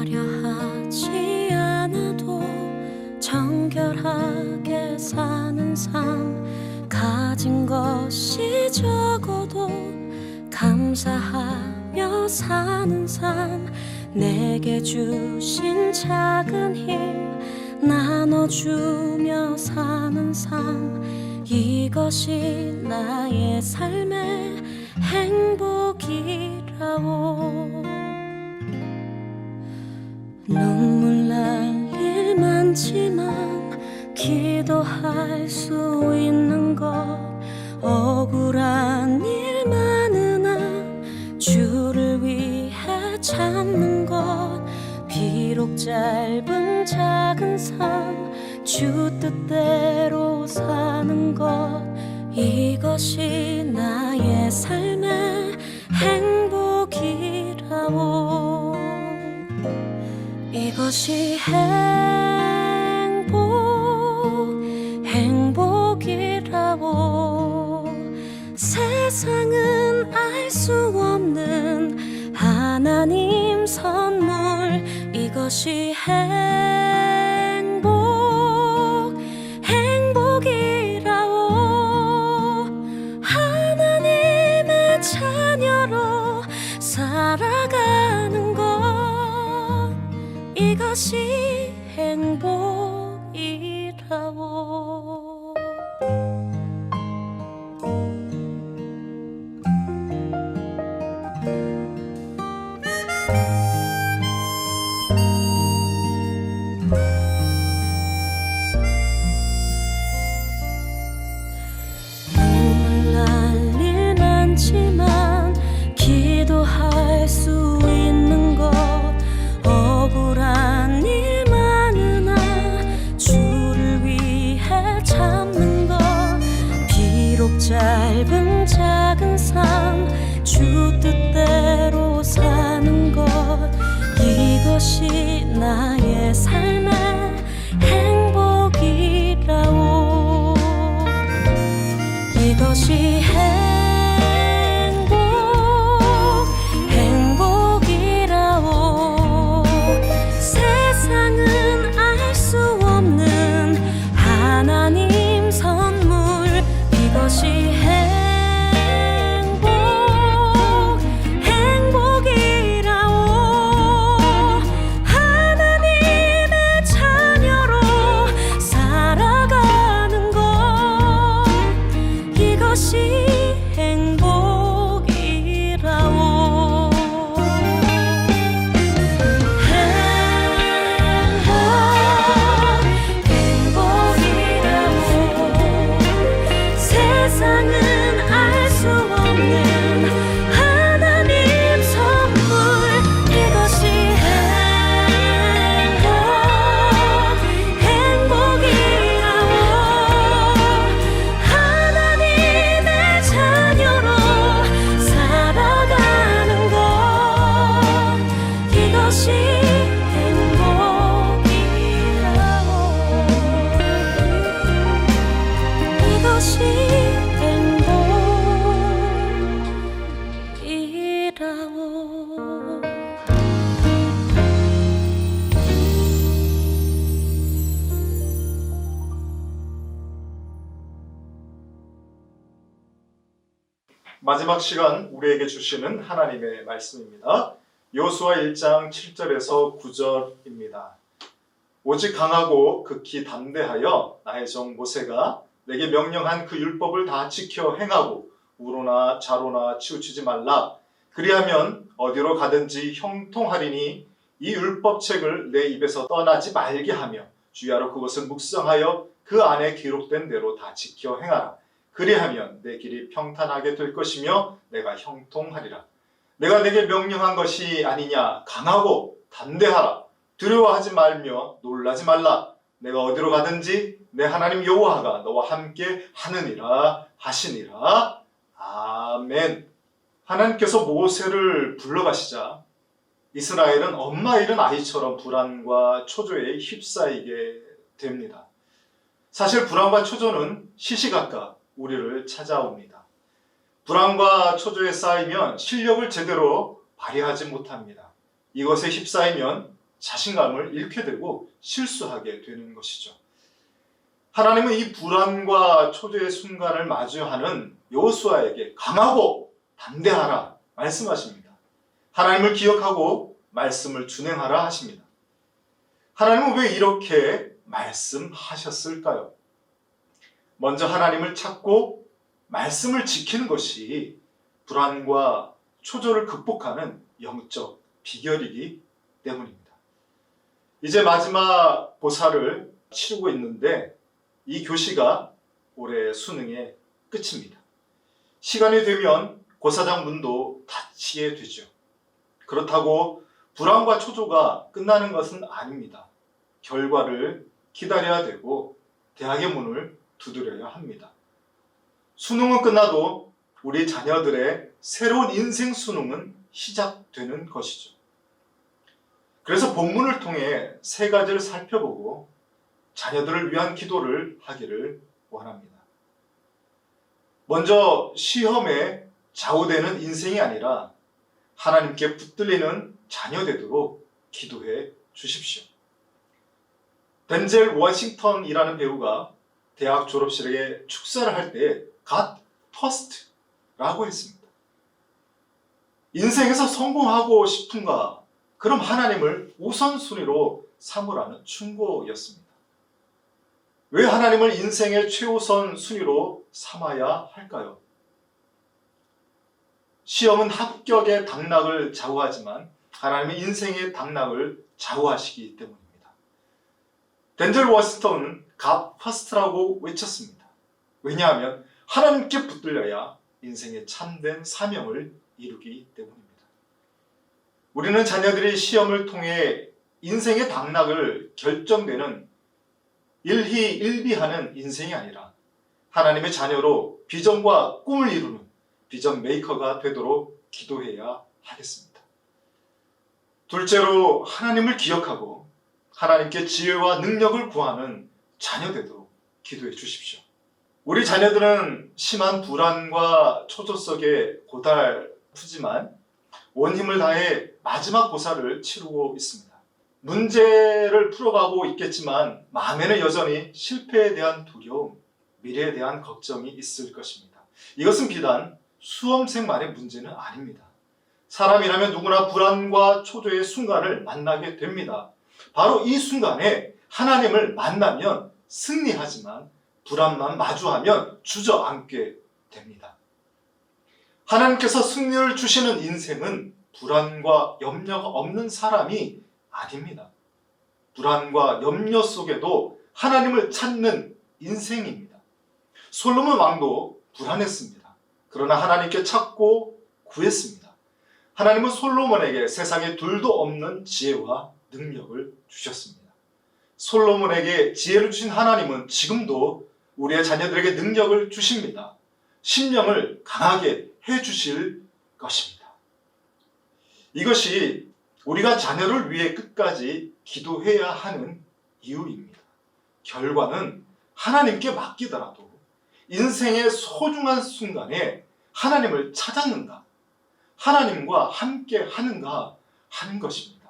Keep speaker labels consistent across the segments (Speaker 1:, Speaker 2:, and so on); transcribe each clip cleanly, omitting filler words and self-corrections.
Speaker 1: 하려 하지 않아도 정결하게 사는 삶, 가진 것이 적어도 감사하며 사는 삶, 내게 주신 작은 힘 나눠주며 사는 삶, 이것이 나의 삶의 행복이라오. 눈물 날 일 많지만 기도할 수 있는 것, 억울한 일 많으나 주를 위해 참는 것, 비록 짧은 작은 삶 주 뜻대로 사는 것, 이것이 나의 삶의 행복이라오. 이것이 행복이라오. 세상은 알 수 없는 하나님 선물, 이것이 행복이라오. 하나님의 자녀로 살아가는 것, 이것이 행복이라오. 눈물 날 일 많지만 기도할 수 있는 것, 억울한 일 많으나 주를 위해 참는 것, 비록 짧은 작은 삶 주 뜻대로 사는 것, 이것이 나의 삶의 행복이라오. 이것이 행복이라오. 세상은 알 수 없는 하나님 선물, 이것이 행복이라오. 하나님의 자녀로 살아가는 것, 이것이 행복이라오. 행복이라오. 세상은 알 수 없는 하나님 선물, 이것이 행복이라오. 하나님의 자녀로 살아가는 것, 이것이 행복이라오. 이것이 행복이라오.
Speaker 2: 마지막 시간 우리에게 주시는 하나님의 말씀입니다. 여호수아 1장 7절에서 9절입니다. 오직 강하고 극히 담대하여 나의 종 모세가 내게 명령한 그 율법을 다 지켜 행하고 우로나 좌로나 치우치지 말라. 그리하면 어디로 가든지 형통하리니 이 율법책을 내 입에서 떠나지 말게 하며 주야로 그것을 묵상하여 그 안에 기록된 대로 다 지켜 행하라. 그리하면 내 길이 평탄하게 될 것이며 내가 형통하리라. 내가 내게 명령한 것이 아니냐. 강하고 담대하라. 두려워하지 말며 놀라지 말라. 내가 어디로 가든지 내 하나님 여호와가 너와 함께 하느니라 하시니라. 아멘. 하나님께서 모세를 불러가시자 이스라엘은 엄마 잃은 아이처럼 불안과 초조에 휩싸이게 됩니다. 사실 불안과 초조는 시시각각 우리를 찾아옵니다. 불안과 초조에 쌓이면 실력을 제대로 발휘하지 못합니다. 이것에 휩싸이면 자신감을 잃게 되고 실수하게 되는 것이죠. 하나님은 이 불안과 초조의 순간을 마주하는 여호수아에게 강하고 담대하라 말씀하십니다. 하나님을 기억하고 말씀을 준행하라 하십니다. 하나님은 왜 이렇게 말씀하셨을까요? 먼저 하나님을 찾고 말씀을 지키는 것이 불안과 초조를 극복하는 영적 비결이기 때문입니다. 이제 마지막 고사를 치르고 있는데 이 교시가 올해 수능의 끝입니다. 시간이 되면 고사장 문도 닫히게 되죠. 그렇다고 불안과 초조가 끝나는 것은 아닙니다. 결과를 기다려야 되고 대학의 문을 두드려야 합니다. 수능은 끝나도 우리 자녀들의 새로운 인생 수능은 시작되는 것이죠. 그래서 본문을 통해 세 가지를 살펴보고 자녀들을 위한 기도를 하기를 원합니다. 먼저 시험에 좌우되는 인생이 아니라 하나님께 붙들리는 자녀 되도록 기도해 주십시오. 덴젤 워싱턴이라는 배우가 대학 졸업식에 축사를 할 때 God first라고 했습니다. 인생에서 성공하고 싶은가? 그럼 하나님을 우선순위로 삼으라는 충고였습니다. 왜 하나님을 인생의 최우선 순위로 삼아야 할까요? 시험은 합격의 당락을 좌우하지만 하나님은 인생의 당락을 좌우하시기 때문입니다. 덴젤 워싱턴은 God first라고 외쳤습니다. 왜냐하면 하나님께 붙들려야 인생의 참된 사명을 이루기 때문입니다. 우리는 자녀들이 시험을 통해 인생의 당락을 결정되는 일희일비하는 인생이 아니라 하나님의 자녀로 비전과 꿈을 이루는 비전 메이커가 되도록 기도해야 하겠습니다. 둘째로 하나님을 기억하고 하나님께 지혜와 능력을 구하는 자녀 되도록 기도해 주십시오. 우리 자녀들은 심한 불안과 초조 속에 고달프지만 온 힘을 다해 마지막 고사를 치르고 있습니다. 문제를 풀어가고 있겠지만 마음에는 여전히 실패에 대한 두려움, 미래에 대한 걱정이 있을 것입니다. 이것은 비단 수험생만의 문제는 아닙니다. 사람이라면 누구나 불안과 초조의 순간을 만나게 됩니다. 바로 이 순간에 하나님을 만나면 승리하지만 불안만 마주하면 주저앉게 됩니다. 하나님께서 승리를 주시는 인생은 불안과 염려가 없는 사람이 아닙니다. 불안과 염려 속에도 하나님을 찾는 인생입니다. 솔로몬 왕도 불안했습니다. 그러나 하나님께 찾고 구했습니다. 하나님은 솔로몬에게 세상에 둘도 없는 지혜와 능력을 주셨습니다. 솔로몬에게 지혜를 주신 하나님은 지금도 우리의 자녀들에게 능력을 주십니다. 심령을 강하게 해주실 것입니다. 이것이 우리가 자녀를 위해 끝까지 기도해야 하는 이유입니다. 결과는 하나님께 맡기더라도 인생의 소중한 순간에 하나님을 찾았는가, 하나님과 함께 하는가 하는 것입니다.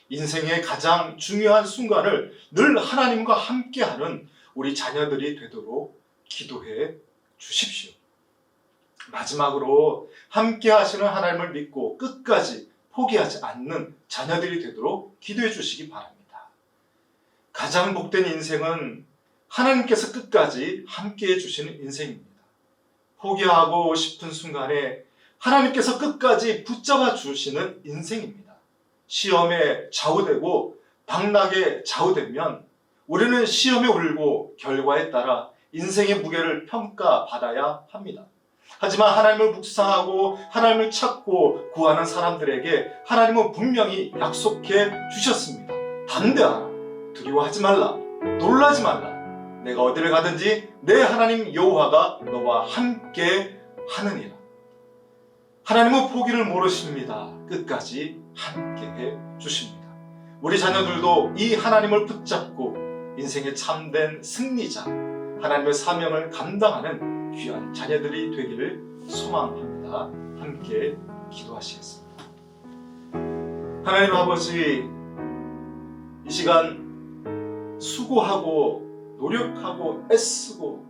Speaker 2: 인생의 가장 중요한 순간을 늘 하나님과 함께하는 우리 자녀들이 되도록 기도해 주십시오. 마지막으로 함께 하시는 하나님을 믿고 끝까지 포기하지 않는 자녀들이 되도록 기도해 주시기 바랍니다. 가장 복된 인생은 하나님께서 끝까지 함께 해주시는 인생입니다. 포기하고 싶은 순간에 하나님께서 끝까지 붙잡아 주시는 인생입니다. 시험에 좌우되고 당락에 좌우되면 우리는 시험에 울고 결과에 따라 인생의 무게를 평가받아야 합니다. 하지만 하나님을 묵상하고 하나님을 찾고 구하는 사람들에게 하나님은 분명히 약속해 주셨습니다. 담대하라. 두려워하지 말라. 놀라지 말라. 내가 어디를 가든지 내 하나님 여호와가 너와 함께 하느니라. 하나님은 포기를 모르십니다. 끝까지 함께해 주십니다. 우리 자녀들도 이 하나님을 붙잡고 인생의 참된 승리자, 하나님의 사명을 감당하는 귀한 자녀들이 되기를 소망합니다. 함께 기도하시겠습니다. 하나님 아버지, 이 시간 수고하고 노력하고 애쓰고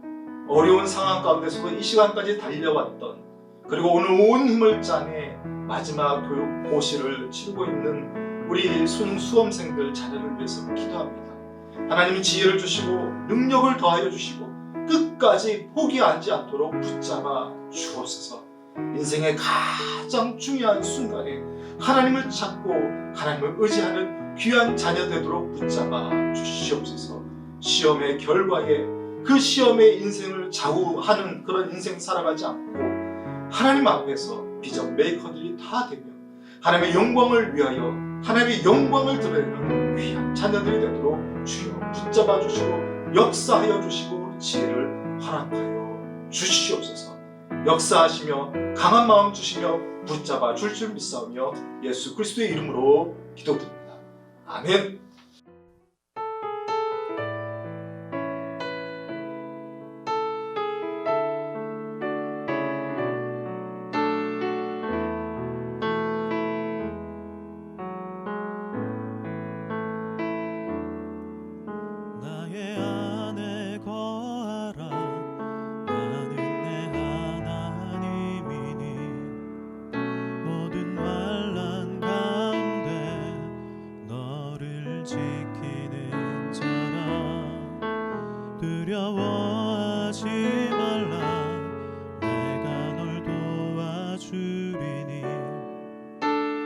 Speaker 2: 어려운 상황 가운데서도 이 시간까지 달려왔던, 그리고 오늘 온 힘을 짜내 마지막 교육 고시를 치르고 있는 우리 수능 수험생들 자녀를 위해서 기도합니다. 하나님이 지혜를 주시고 능력을 더하여 주시고 끝까지 포기하지 않도록 붙잡아 주옵소서. 인생의 가장 중요한 순간에 하나님을 찾고 하나님을 의지하는 귀한 자녀 되도록 붙잡아 주시옵소서. 시험의 결과에 그 시험의 인생을 좌우하는 그런 인생 살아가지 않고 하나님 앞에서 비전 메이커들이 다 되며 하나님의 영광을 위하여 하나님의 영광을 드러내는 귀한 자녀들이 되도록 주여 붙잡아 주시고 역사하여 주시고 지혜를 허락하여 주시옵소서. 역사하시며 강한 마음 주시며 붙잡아 줄 줄 믿사오며 예수 그리스도의 이름으로 기도드립니다. 아멘.
Speaker 3: 나의 안에 거하라. 나는 내 하나님이니 모든 환난 가운데 너를 지키는 자라. 두려워하지 말라. 내가 널 도와주리니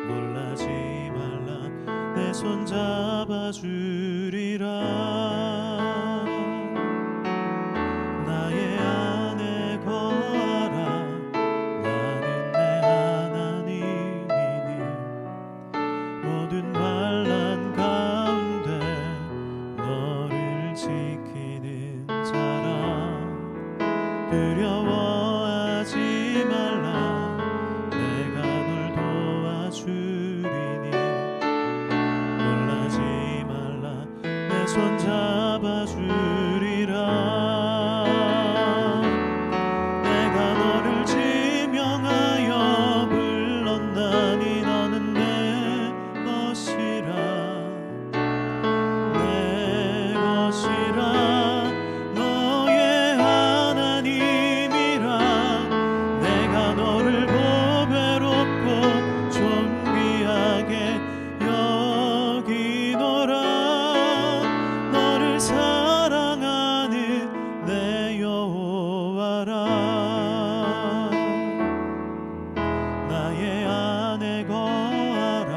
Speaker 3: 놀라지 말라. 내 손 잡아주리라. 나의 안에 거하라. 나는 내 하나님이니 모든 환난 가운데 너를 지키는 자라. 두려워하지 말라. 내가 널 도와주리니 놀라지 말라. 내 손 잡아주리라. 내가 너를 지명하여 불렀나니 너는 내 것이라. 내 것이라. 너의 하나님이라. 내가 너를 보배롭고 존귀하게 여기노라. 너를 사랑하는 내 여호와라. 나의 안에 거하라.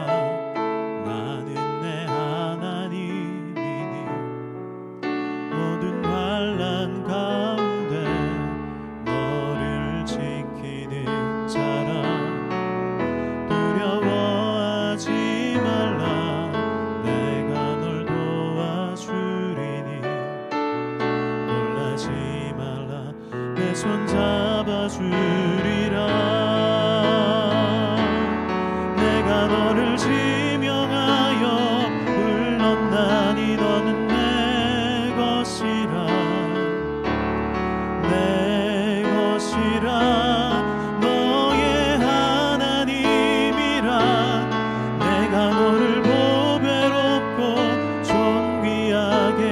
Speaker 3: 나는 내 하나님이니 모든 환난 가운데 너를 지키는 자라. 두려워하지 말라. 내가 널 도와주리니 놀라지 말라. 내 손 잡아주리라. 내가 너를 지명하여 불렀나니 너는 내 것이라. 내 것이라. 너의 하나님이라. 내가 너를 보배롭고 존귀하게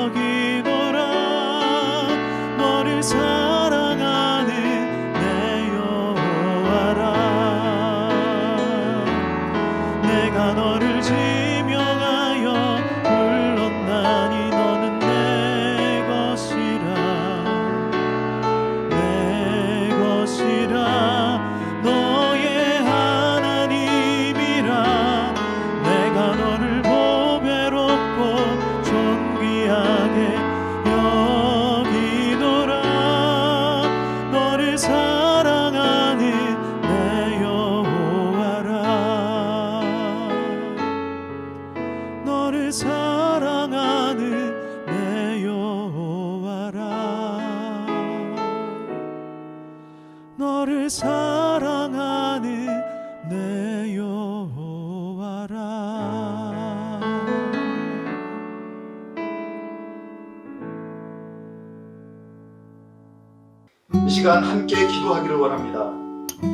Speaker 3: 여기노라. 너를 사랑하는 내 여호와라. 내가 너를 지명하여 불렀나니 너는 내 것이라. 내 것이라. 너의 하나님이라. 내가 너를 보배롭고 존귀하게 여기노라. 너를 사랑하는 내 여호와라. 너를 사랑하는 내 여호와라. 너를 사랑하는 내 여호와라.
Speaker 2: 이 시간 함께 기도하기를 원합니다.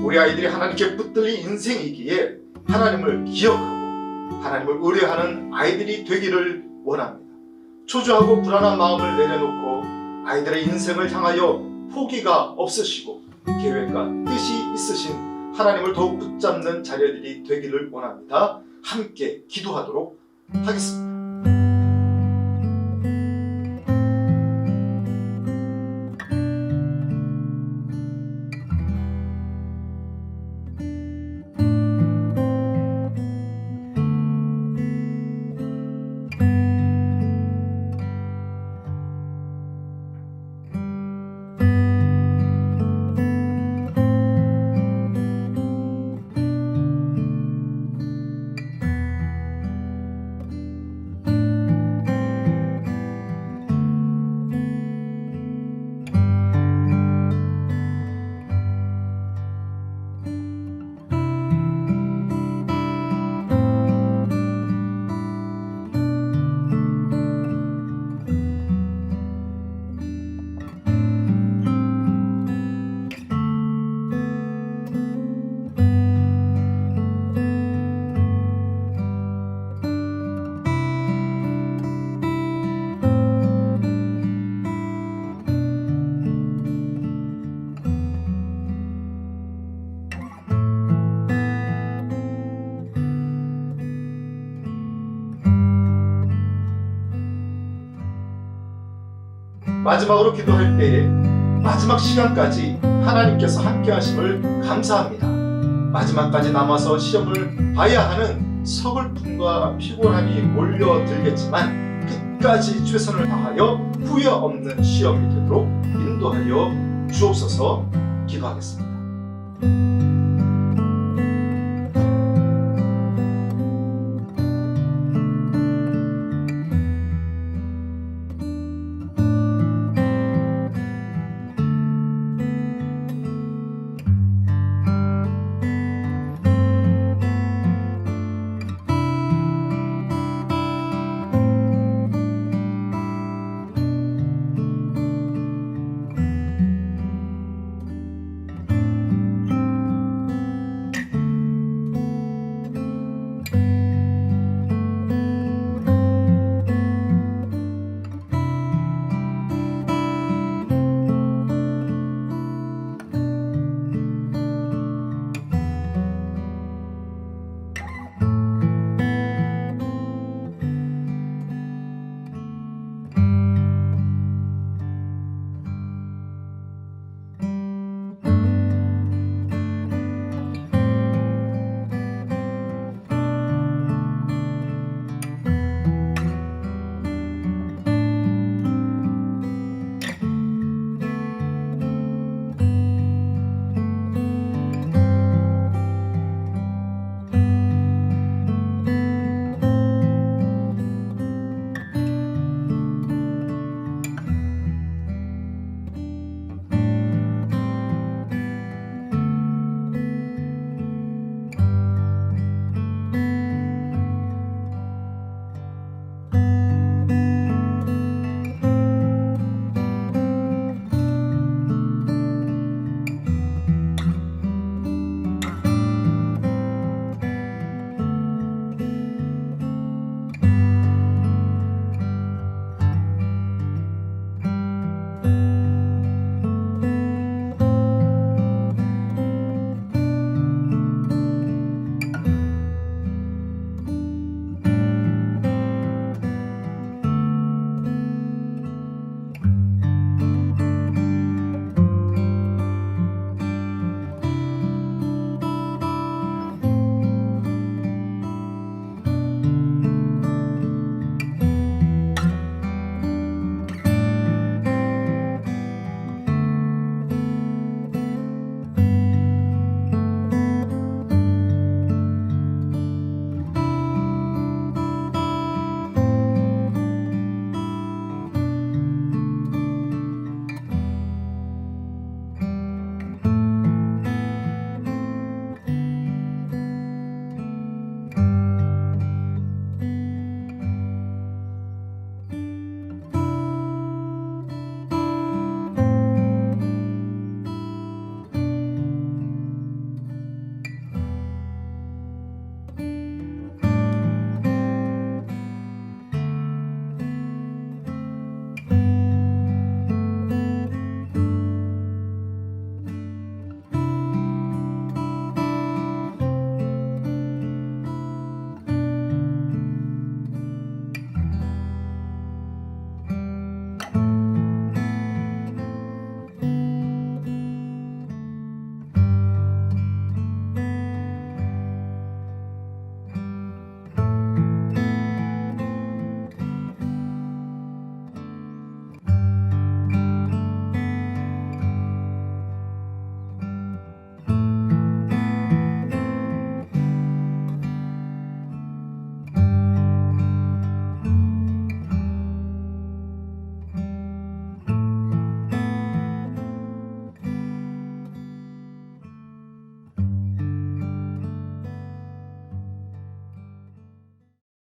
Speaker 2: 우리 아이들이 하나님께 붙들린 인생이기에 하나님을 기억하고 하나님을 의뢰하는 아이들이 되기를 원합니다. 초조하고 불안한 마음을 내려놓고 아이들의 인생을 향하여 포기가 없으시고 계획과 뜻이 있으신 하나님을 더욱 붙잡는 자녀들이 되기를 원합니다. 함께 기도하도록 하겠습니다. 마지막으로 기도할 때에 마지막 시간까지 하나님께서 함께 하심을 감사합니다. 마지막까지 남아서 시험을 봐야 하는 서글픔과 피곤함이 몰려들겠지만 끝까지 최선을 다하여 후회 없는 시험이 되도록 인도하여 주옵소서. 기도하겠습니다.